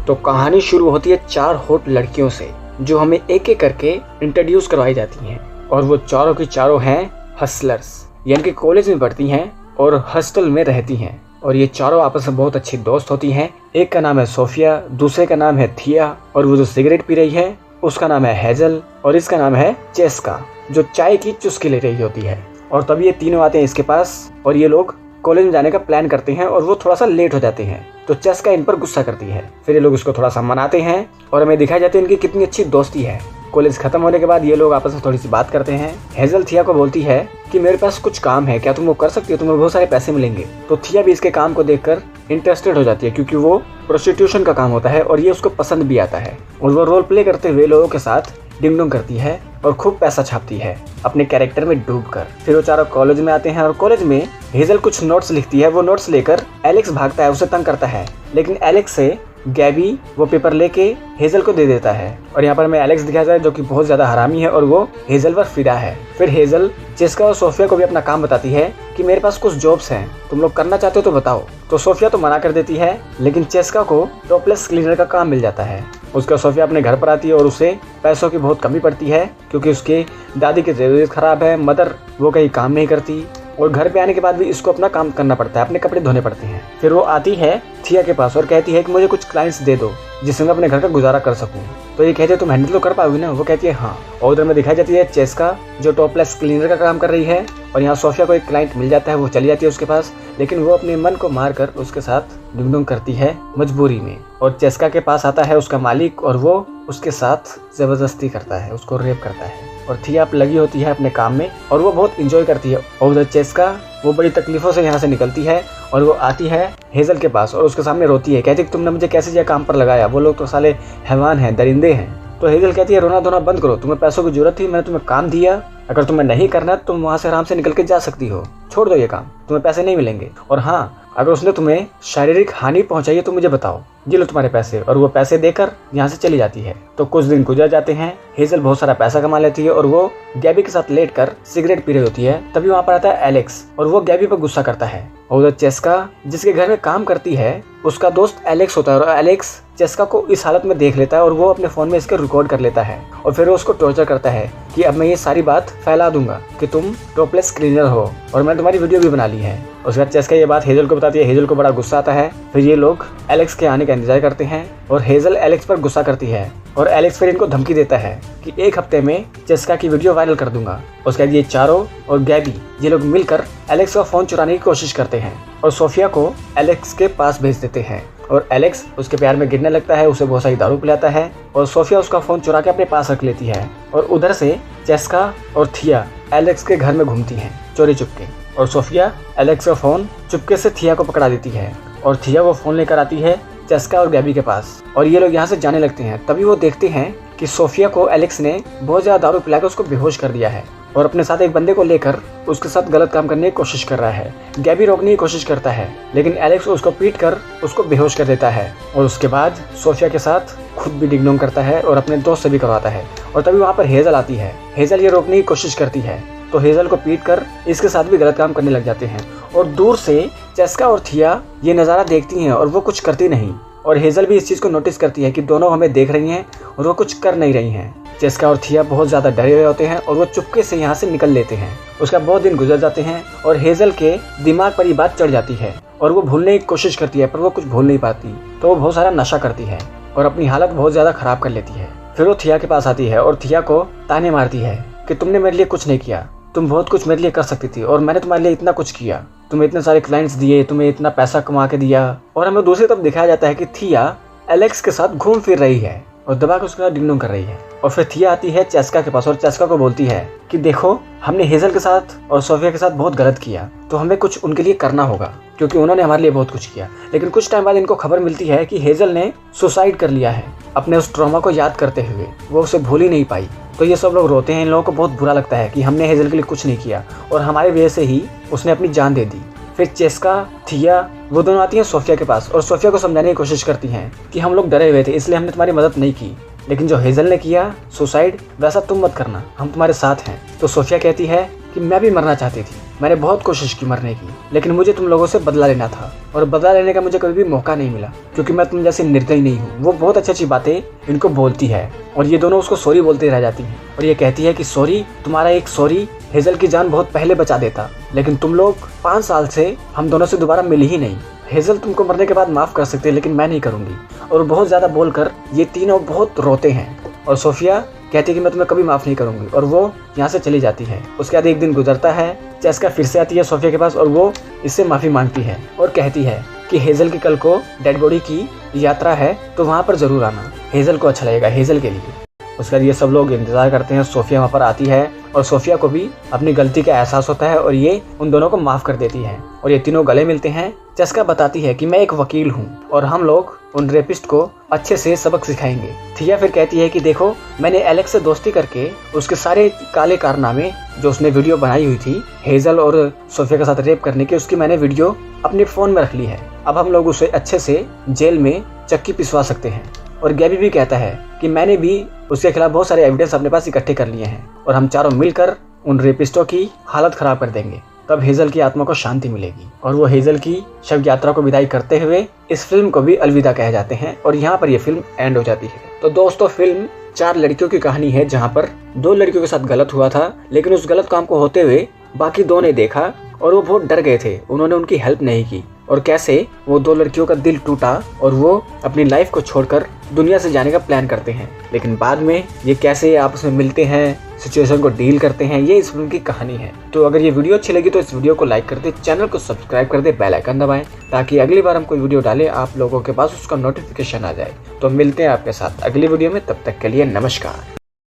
तो कहानी शुरू होती है 4 हॉट लड़कियों से जो हमें एक एक करके इंट्रोड्यूस करवाई जाती हैं और वो चारों की चारों हैं हसलर्स, यानी कि कॉलेज में पढ़ती हैं और हॉस्टल में रहती हैं और ये चारों आपस में बहुत अच्छी दोस्त होती हैं। एक का नाम है सोफिया, दूसरे का नाम है थिया और वो जो सिगरेट पी रही है उसका नाम है हेजल और इसका नाम है चेस्का जो चाय की चुस्की ले रही होती है। और तब ये तीनों आते हैं इसके पास और ये लोग कॉलेज में जाने का प्लान करते हैं और वो थोड़ा सा लेट हो जाते हैं तो चेस्का इन पर गुस्सा करती है। फिर ये लोग इसको थोड़ा सा मनाते हैं और हमें दिखाई जाती है इनकी कितनी अच्छी दोस्ती है। कॉलेज खत्म होने के बाद ये लोग आपस में थोड़ी सी बात करते हैं। हेजल थिया को बोलती है कि मेरे पास कुछ काम है, क्या तुम वो कर सकती हो, तुम्हें बहुत सारे पैसे मिलेंगे। तो थिया भी इसके काम को देखकर इंटरेस्टेड हो जाती है क्योंकि वो प्रोस्टिट्यूशन का काम होता है और ये उसको पसंद भी आता है और वो रोल प्ले करते हुए लोगों के साथ डिंग डोंग करती है और खूब पैसा छापती है अपने कैरेक्टर में डूबकर। फिर वो चारों कॉलेज में आते हैं और कॉलेज में हेजल कुछ नोट्स लिखती है। वो नोट्स लेकर एलेक्स भागता है, उसे तंग करता है, लेकिन एलेक्स से गैबी वो पेपर लेके हेजल को दे देता है और यहाँ पर हमें एलेक्स दिखाया जाए जो कि बहुत ज्यादा हरामी है और वो हेजल पर फिदा है। फिर हेजल चेस्का और सोफिया को भी अपना काम बताती है कि मेरे पास कुछ जॉब्स हैं, तुम लोग करना चाहते हो तो बताओ। तो सोफिया तो मना कर देती है, लेकिन चेस्का को टॉपलेस क्लीनर का काम मिल जाता है। उसका सोफिया अपने घर पर आती है और उसे पैसों की बहुत कमी पड़ती है क्योंकि उसके दादी की तबीयत खराब है, मदर वो कहीं काम नहीं करती और घर पे आने के बाद भी इसको अपना काम करना पड़ता है, अपने कपड़े धोने पड़ते हैं। फिर वो आती है थिया के पास और कहती है कि मुझे कुछ क्लाइंट्स दे दो जिससे मैं अपने घर का गुजारा कर सकूं। तो ये कहते हैं तुम हैंडल तो कर पाओगी ना। वो कहती है हाँ। और उधर में दिखाई जाती है चेस्का जो टॉपलेस क्लीनर का काम कर रही है और यहाँ सोफिया को एक क्लाइंट मिल जाता है, वो चली जाती है उसके पास, लेकिन वो अपने मन को मार कर उसके साथ डिंग डोंग करती है मजबूरी में। और चेस्का के पास आता है उसका मालिक और वो उसके साथ जबरदस्ती करता है, उसको रेप करता है और थिया लगी होती है अपने काम में और वो बहुत इंजॉय करती है। और उधर चेस्का वो बड़ी तकलीफों से यहाँ से निकलती है और वो आती है हेजल के पास और उसके सामने रोती है, कहती है तुमने मुझे कैसे यह काम पर लगाया, वो लोग तो साले हैवान हैं, दरिंदे हैं। तो हेजल कहती है रोना धोना बंद करो, तुम्हें पैसों की जरूरत थी, मैंने तुम्हें काम दिया, अगर तुम्हें नहीं करना है तुम वहाँ से आराम से निकल के जा सकती हो, छोड़ दो ये काम, तुम्हें पैसे नहीं मिलेंगे। और हाँ, अगर उसने तुम्हें शारीरिक हानि पहुंचाई है तो मुझे बताओ, ये लो तुम्हारे पैसे। और वो पैसे देकर यहाँ से चली जाती है। तो कुछ दिन गुजर जाते हैं, हेजल बहुत सारा पैसा कमा लेती है और वो गैबी के साथ लेटकर सिगरेट पी रही होती है। तभी वहाँ पर आता है एलेक्स और वो गैबी पर गुस्सा करता है। और उधर चेस्का जिसके घर में काम करती है उसका दोस्त एलेक्स होता है और एलेक्स चेस्का को इस हालत में देख लेता है और वो अपने फोन में इसके रिकॉर्ड कर लेता है और फिर वो उसको टॉर्चर करता है कि अब मैं ये सारी बात फैला दूंगा कि तुम टॉपलेस क्लीनर हो और मैंने तुम्हारी वीडियो भी बना ली है। उसके बाद चेस्का ये बात हेजल को बताती है, हेजल को बड़ा गुस्सा आता है। फिर ये लोग एलेक्स के आने का इंतजार करते हैं और हेजल एलेक्स पर गुस्सा करती है और एलेक्स फिर इनको धमकी देता है कि 1 हफ्ते में चेस्का की वीडियो वायरल कर दूंगा। उसके बाद ये चारों और गैबी ये लोग मिलकर एलेक्स का फोन चुराने की कोशिश करते हैं और सोफिया को एलेक्स के पास भेज देते हैं और एलेक्स उसके प्यार में गिरने लगता है, उसे बहुत सारी दारू पिलाता है और सोफिया उसका फोन चुरा के अपने पास रख लेती है। और उधर से चेस्का और थिया एलेक्स के घर में घूमती हैं चोरी चुपके और सोफिया एलेक्स का फोन चुपके से थिया को पकड़ा देती है और थिया वो फोन लेकर आती है चेस्का और गैबी के पास और ये लोग यहाँ से जाने लगते हैं। तभी वो देखते हैं कि सोफिया को एलेक्स ने बहुत ज़्यादा दारू पिलाकर उसको बेहोश कर दिया है और अपने साथ एक बंदे को लेकर उसके साथ गलत काम करने की कोशिश कर रहा है। गैबी रोकने की कोशिश करता है लेकिन एलेक्स उसको पीट कर उसको बेहोश कर देता है और उसके बाद सोफिया के साथ खुद भी डिंग डोंग करता है और अपने दोस्त से भी करवाता है। और तभी वहाँ पर हेजल आती है। हेजल ये रोकने की कोशिश करती है तो हेजल को पीट कर इसके साथ भी गलत काम करने लग जाते हैं और दूर से चेस्का और थिया ये नज़ारा देखती हैं और वो कुछ करती नहीं और हेजल भी इस चीज़ को नोटिस करती है कि दोनों हमें देख रही हैं और वो कुछ कर नहीं रही हैं। चेस्का और थिया बहुत ज़्यादा डरे हुए होते हैं और वो चुपके से यहाँ से निकल लेते हैं। उसका बहुत दिन गुजर जाते हैं और हेजल के दिमाग पर ये बात चढ़ जाती है और वो भूलने की कोशिश करती है पर वो कुछ भूल नहीं पाती तो वो बहुत सारा नशा करती है और अपनी हालत बहुत ज़्यादा ख़राब कर लेती है। फिर वो थिया के पास आती है और थिया को ताने मारती है कि तुमने मेरे लिए कुछ नहीं किया, तुम बहुत कुछ मेरे लिए कर सकती थी और मैंने तुम्हारे लिए इतना कुछ किया, तुम्हें इतने सारे क्लाइंट्स दिए, तुम्हें इतना पैसा कमा के दिया। और हमें दूसरी तरफ दिखाया जाता है कि थिया एलेक्स के साथ घूम फिर रही है और दबा के उसके साथ डिंग डोंग कर रही है। और फिर थिया आती है चेस्का के पास और चेस्का को बोलती है कि देखो हमने हेजल के साथ और सोफिया के साथ बहुत गलत किया तो हमें कुछ उनके लिए करना होगा क्योंकि उन्होंने हमारे लिए बहुत कुछ किया। लेकिन कुछ टाइम बाद इनको खबर मिलती है कि हेजल ने सुसाइड कर लिया है अपने उस ट्रॉमा को याद करते हुए, वो उसे भूल ही नहीं पाई। तो ये सब लोग रोते हैं, इन लोगों को बहुत बुरा लगता है कि हमने हेजल के लिए कुछ नहीं किया और हमारी वजह से ही उसने अपनी जान दे दी। फिर चेस्का थिया वो दोनों आती हैं सोफिया के पास और सोफिया को समझाने की कोशिश करती हैं कि हम लोग डरे हुए थे इसलिए हमने तुम्हारी मदद नहीं की, लेकिन जो हेजल ने किया सुसाइड वैसा तुम मत करना, हम तुम्हारे साथ हैं। तो सोफिया कहती है कि मैं भी मरना चाहती थी मैंने बहुत कोशिश की मरने की, लेकिन मुझे तुम लोगों से बदला लेना था और बदला लेने का मुझे कभी भी मौका नहीं मिला, क्योंकि मैं तुम जैसे निर्दयी नहीं हूँ। वो बहुत अच्छी अच्छी बातें इनको बोलती है और ये दोनों उसको सॉरी बोलते रह जाती हैं और ये कहती है कि सॉरी, तुम्हारा एक सॉरी हेजल की जान बहुत पहले बचा देता, लेकिन तुम लोग 5 साल से हम दोनों से दोबारा मिले ही नहीं। हेजल तुमको मरने के बाद माफ़ कर सकते, लेकिन मैं नहीं करूँगी। और बहुत ज़्यादा बोलकर ये तीनों बहुत रोते हैं और सोफिया कहती है कि मैं तुम्हें कभी माफ़ नहीं करूँगी और वो यहाँ से चली जाती है। उसके बाद एक दिन गुजरता है, जेसिका फिर से आती है सोफिया के पास और वो इससे माफ़ी मांगती है और कहती है कि हेजल की कल को डेड बॉडी की यात्रा है तो वहाँ पर ज़रूर आना, हेजल को अच्छा लगेगा, हेजल के लिए। उसके बाद ये सब लोग इंतज़ार करते हैं, सोफिया वहाँ पर आती है और सोफिया को भी अपनी गलती का एहसास होता है और ये उन दोनों को माफ़ कर देती है और ये तीनों गले मिलते हैं। जेसिका बताती है कि मैं एक वकील हूँ और हम लोग उन रेपिस्ट को अच्छे से सबक सिखाएंगे। थिया फिर कहती है कि देखो, मैंने एलेक्स से दोस्ती करके उसके सारे काले कारनामे जो उसने वीडियो बनाई हुई थी हेजल और सोफिया के साथ रेप करने की, उसकी मैंने वीडियो अपने फ़ोन में रख ली है। अब हम लोग उसे अच्छे से जेल में चक्की पिसवा सकते हैं। और गैबी भी कहता है कि मैंने भी उसके खिलाफ बहुत सारे एविडेंस अपने पास इकट्ठे कर लिए हैं और हम चारों मिलकर उन रेपिस्टों की हालत ख़राब कर देंगे, तब हेजल की आत्मा को शांति मिलेगी। और वो हेजल की शव यात्रा को विदाई करते हुए इस फिल्म को भी अलविदा कह जाते हैं और यहाँ पर यह फिल्म एंड हो जाती है। तो दोस्तों, फिल्म 4 लड़कियों की कहानी है जहाँ पर 2 लड़कियों के साथ गलत हुआ था, लेकिन उस गलत काम को होते हुए बाकी 2 ने देखा और वो बहुत डर गए थे, उन्होंने उनकी हेल्प नहीं की और कैसे वो 2 लड़कियों का दिल टूटा और वो अपनी लाइफ को छोड़कर दुनिया से जाने का प्लान करते हैं। लेकिन बाद में ये कैसे आपस में मिलते हैं, सिचुएशन को डील करते हैं, ये इस फिल्म की कहानी है। तो अगर ये वीडियो अच्छी लगी तो इस वीडियो को लाइक कर दे, चैनल को सब्सक्राइब कर दे, बेल आइकन दबाएं ताकि अगली बार हम कोई वीडियो डालें आप लोगों के पास उसका नोटिफिकेशन आ जाए। तो मिलते हैं आपके साथ अगली वीडियो में, तब तक के लिए नमस्कार।